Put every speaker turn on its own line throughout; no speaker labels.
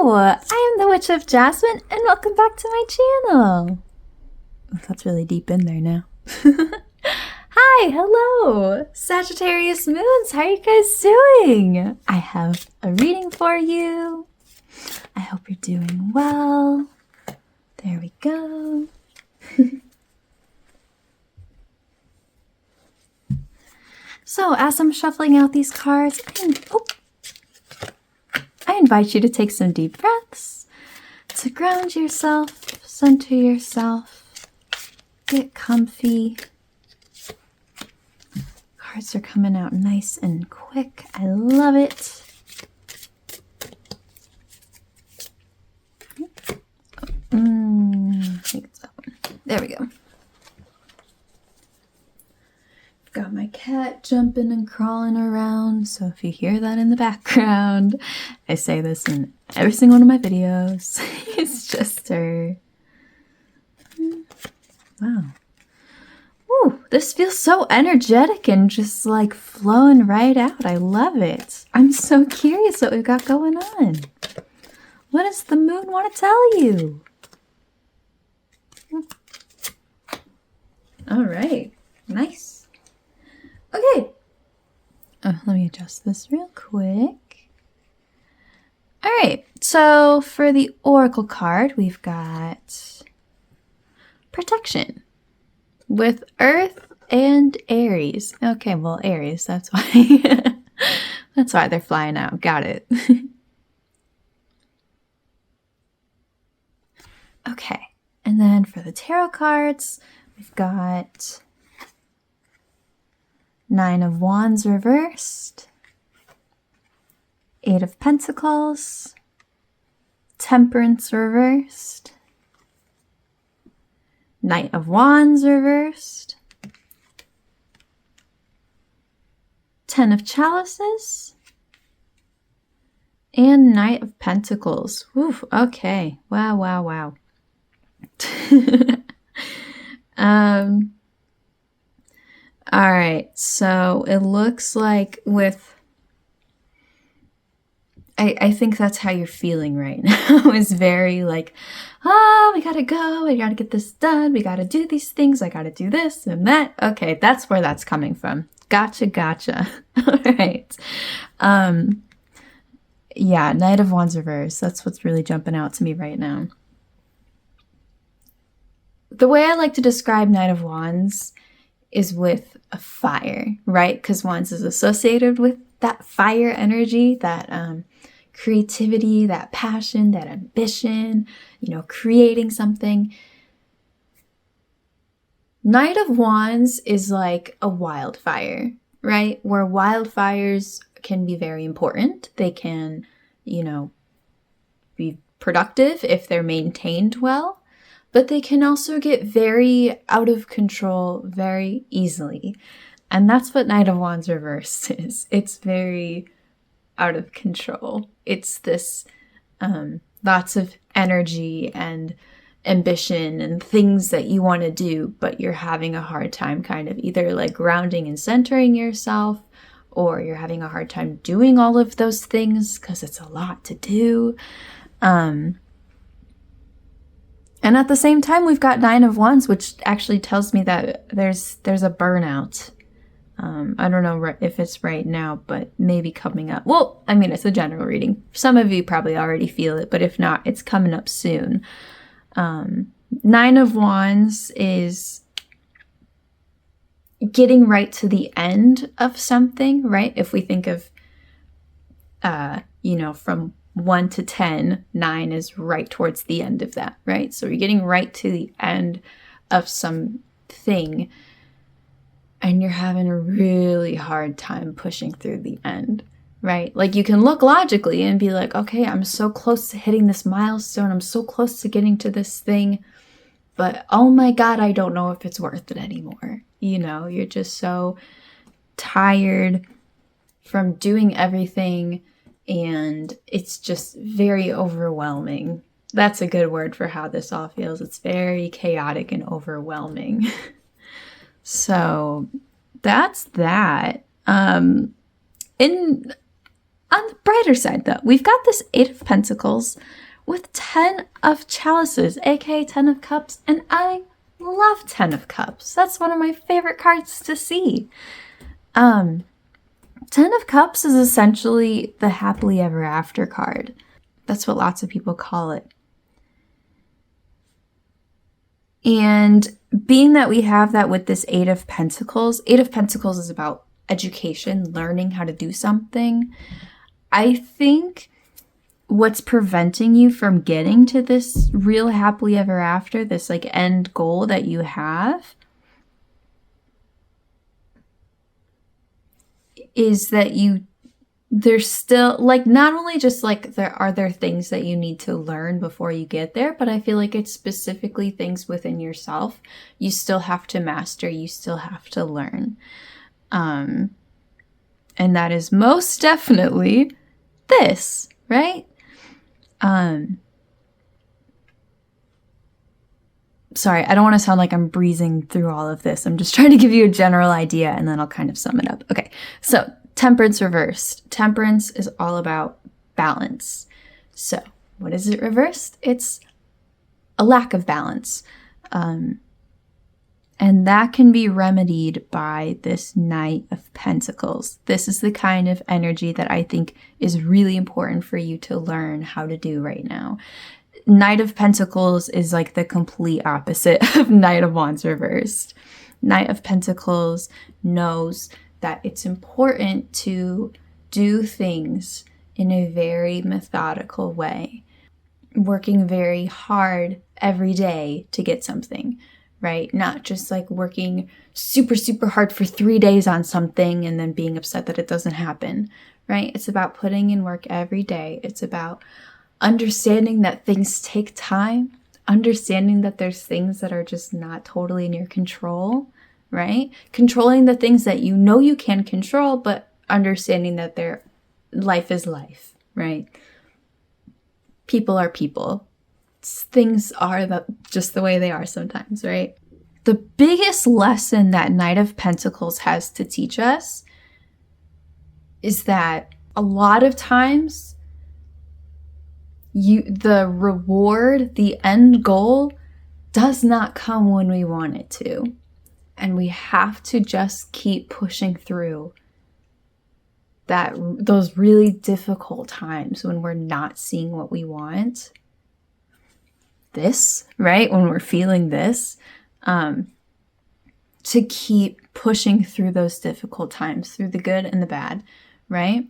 I am the Witch of Jasmine, and welcome back to my channel. That's really deep in there now. Hi, hello, Sagittarius moons. How are you guys doing? I have a reading for you. I hope you're doing well. There we go. So, as I'm shuffling out these cards, I invite you to take some deep breaths, to ground yourself, center yourself, get comfy. Cards are coming out nice and quick. I love it. I think it's that one. There we go. Got my cat jumping and crawling around, so if you hear that in the background, I say this in every single one of my videos. It's just her. Wow. Ooh, this feels so energetic and just like flowing right out. I love it. I'm so curious what we've got going on. What does the moon want to tell you? All right. Nice. Okay. Let me adjust this real quick. All right. So for the Oracle card, we've got protection with Earth and Aries. Okay, well, Aries, that's why. That's why they're flying out. Got it. Okay. And then for the tarot cards, we've got Nine of Wands reversed, Eight of Pentacles, Temperance reversed, Knight of Wands reversed, Ten of Chalices, and Knight of Pentacles. Oof, okay. Wow, wow, wow. All right, so it looks like with, I think that's how you're feeling right now. It's very like, we gotta go, we gotta get this done, we gotta do these things, I gotta do this and that. Okay, that's where that's coming from. Gotcha. All right. Yeah, Knight of Wands reverse. That's what's really jumping out to me right now. The way I like to describe Knight of Wands is with a fire, right? Because Wands is associated with that fire energy, that creativity, that passion, that ambition, creating something. Knight of Wands is like a wildfire, right? Where wildfires can be very important. They can, be productive if they're maintained well. But they can also get very out of control very easily. And that's what Knight of Wands reversed is. It's very out of control. It's this lots of energy and ambition and things that you want to do, but you're having a hard time kind of either like grounding and centering yourself, or you're having a hard time doing all of those things because it's a lot to do. And at the same time, we've got Nine of Wands, which actually tells me that there's a burnout. I don't know if it's right now, but maybe coming up. Well, I mean, it's a general reading. Some of you probably already feel it, but if not, it's coming up soon. Nine of Wands is getting right to the end of something, right? If we think of, from 1 to 10, 9 is right towards the end of that, right? So you're getting right to the end of something and you're having a really hard time pushing through the end, right? Like you can look logically and be like, okay, I'm so close to hitting this milestone. I'm so close to getting to this thing, but oh my God, I don't know if it's worth it anymore. You're just so tired from doing everything. And it's just very overwhelming. That's a good word for how this all feels. It's very chaotic and overwhelming. So that's that. In On the brighter side, though, we've got this 8 of Pentacles with 10 of Chalices, aka 10 of Cups, and I love 10 of Cups. That's one of my favorite cards to see. 10 of Cups is essentially the happily ever after card. That's what lots of people call it. And being that we have that with this 8 of Pentacles is about education, learning how to do something. I think what's preventing you from getting to this real happily ever after, this like end goal that you have, is that there's still like, not only just like there things that you need to learn before you get there, but I feel like it's specifically things within yourself you still have to master, you still have to learn. And that is most definitely this, right? Sorry, I don't want to sound like I'm breezing through all of this. I'm just trying to give you a general idea and then I'll kind of sum it up. Okay, so Temperance reversed. Temperance is all about balance. So what is it reversed? It's a lack of balance. And that can be remedied by this Knight of Pentacles. This is the kind of energy that I think is really important for you to learn how to do right now. Knight of Pentacles is like the complete opposite of Knight of Wands reversed. Knight of Pentacles knows that it's important to do things in a very methodical way, working very hard every day to get something. Right? Not just like working super, super hard for 3 days on something and then being upset that it doesn't happen, right? It's about putting in work every day. It's about understanding that things take time, understanding that there's things that are just not totally in your control, right? Controlling the things that you know you can control, but understanding that life is life, right? People are people. Things are just the way they are sometimes, right? The biggest lesson that Knight of Pentacles has to teach us is that a lot of times the reward, the end goal, does not come when we want it to. And we have to just keep pushing through those really difficult times when we're not seeing what we want. This, right? When we're feeling this, to keep pushing through those difficult times, through the good and the bad, right?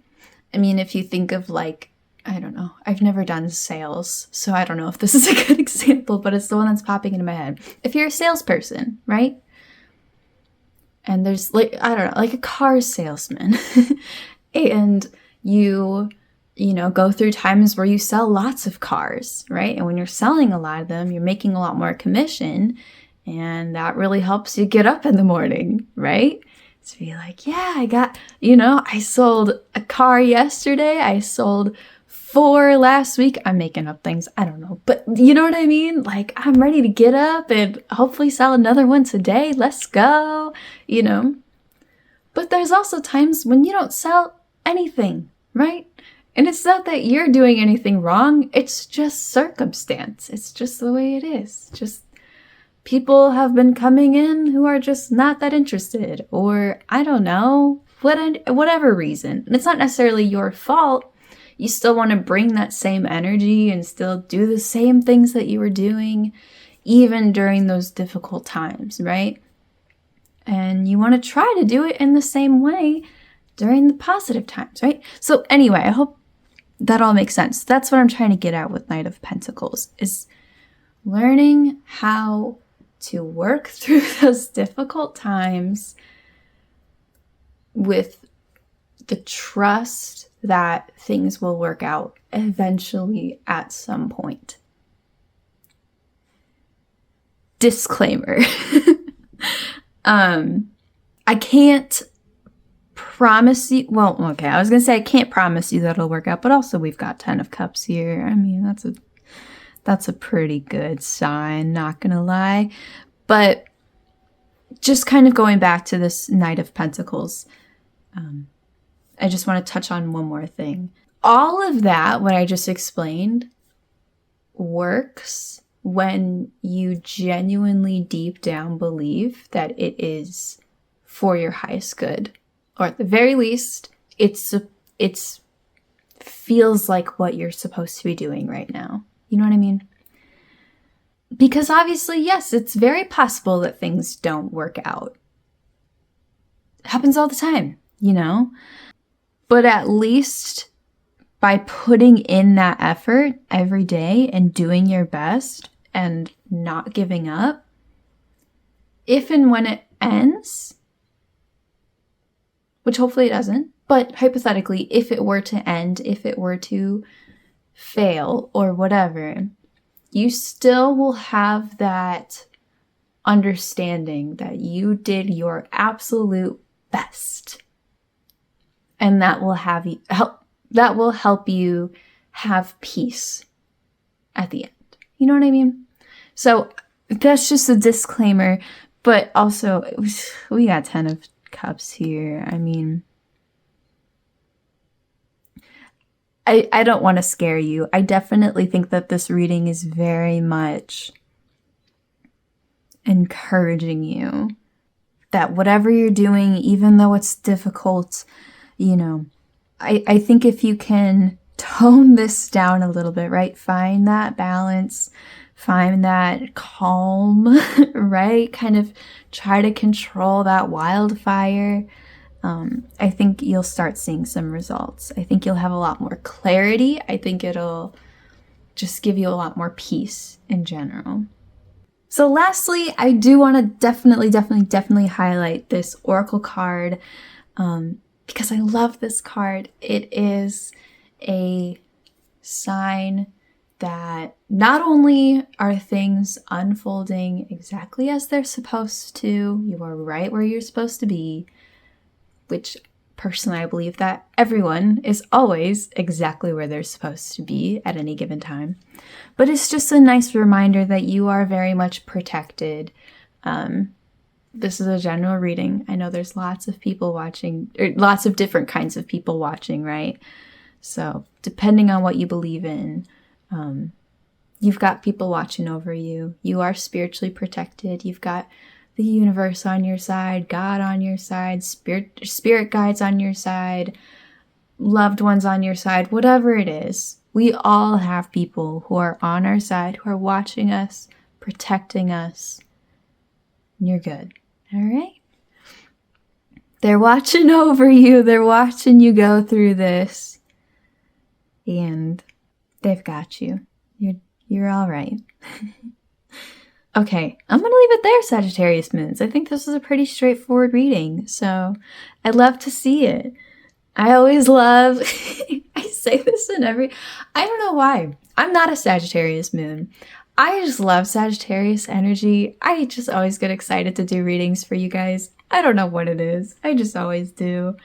I mean, if you think of like, I don't know, I've never done sales, so I don't know if this is a good example, but it's the one that's popping into my head. If you're a salesperson, right? And there's like, I don't know, like a car salesman, and you go through times where you sell lots of cars, right? And when you're selling a lot of them, you're making a lot more commission, and that really helps you get up in the morning, right? To be like, yeah, I sold a car yesterday. I sold 4 last week. I'm making up things. I don't know. But you know what I mean? Like, I'm ready to get up and hopefully sell another one today. Let's go, But there's also times when you don't sell anything, right? And it's not that you're doing anything wrong. It's just circumstance. It's just the way it is. Just people have been coming in who are just not that interested, or I don't know, whatever reason. And it's not necessarily your fault. You still want to bring that same energy and still do the same things that you were doing, even during those difficult times, right? And you want to try to do it in the same way during the positive times, right? So anyway, I hope that all makes sense. That's what I'm trying to get at with Knight of Pentacles, is learning how to work through those difficult times with the trust that things will work out eventually at some point. Disclaimer. I can't promise you, well, okay, I was gonna say I can't promise you that it'll work out, but also we've got 10 of Cups here. I mean, that's a pretty good sign, not gonna lie. But just kind of going back to this Knight of Pentacles, I just want to touch on one more thing. All of that, what I just explained, works when you genuinely deep down believe that it is for your highest good. Or at the very least, it's feels like what you're supposed to be doing right now. You know what I mean? Because obviously, yes, it's very possible that things don't work out. It happens all the time, you know? But at least by putting in that effort every day and doing your best and not giving up, if and when it ends, which hopefully it doesn't, but hypothetically, if it were to end, if it were to fail or whatever, you still will have that understanding that you did your absolute best. And that will help you have peace at the end. You know what I mean? So that's just a disclaimer, but also we got 10 of Cups here. I mean, I don't want to scare you. I definitely think that this reading is very much encouraging you that whatever you're doing, even though it's difficult, you know, I think if you can tone this down a little bit, right? Find that balance, find that calm, right? Kind of try to control that wildfire. I think you'll start seeing some results. I think you'll have a lot more clarity. I think it'll just give you a lot more peace in general. So lastly, I do want to definitely highlight this Oracle card because I love this card. It is a sign that not only are things unfolding exactly as they're supposed to, you are right where you're supposed to be, which personally I believe that everyone is always exactly where they're supposed to be at any given time. But it's just a nice reminder that you are very much protected. This is a general reading. I know there's lots of people watching, or lots of different kinds of people watching, right? So depending on what you believe in, you've got people watching over you. You are spiritually protected. You've got the universe on your side, God on your side, spirit guides on your side, loved ones on your side, whatever it is. We all have people who are on our side, who are watching us, protecting us. And you're good. All right? They're watching over you. They're watching you go through this. And they've got you. You're all right. Okay, I'm going to leave it there, Sagittarius moons. I think this is a pretty straightforward reading, so I'd love to see it. I always love, I say this in I don't know why. I'm not a Sagittarius moon. I just love Sagittarius energy. I just always get excited to do readings for you guys. I don't know what it is. I just always do.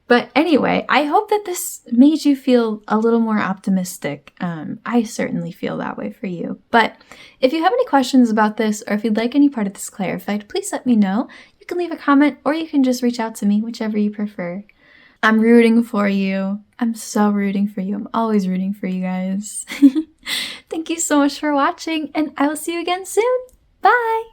But anyway, I hope that this made you feel a little more optimistic. I certainly feel that way for you. But if you have any questions about this, or if you'd like any part of this clarified, please let me know. You can leave a comment, or you can just reach out to me, whichever you prefer. I'm rooting for you. I'm so rooting for you. I'm always rooting for you guys. Thank you so much for watching, and I will see you again soon. Bye!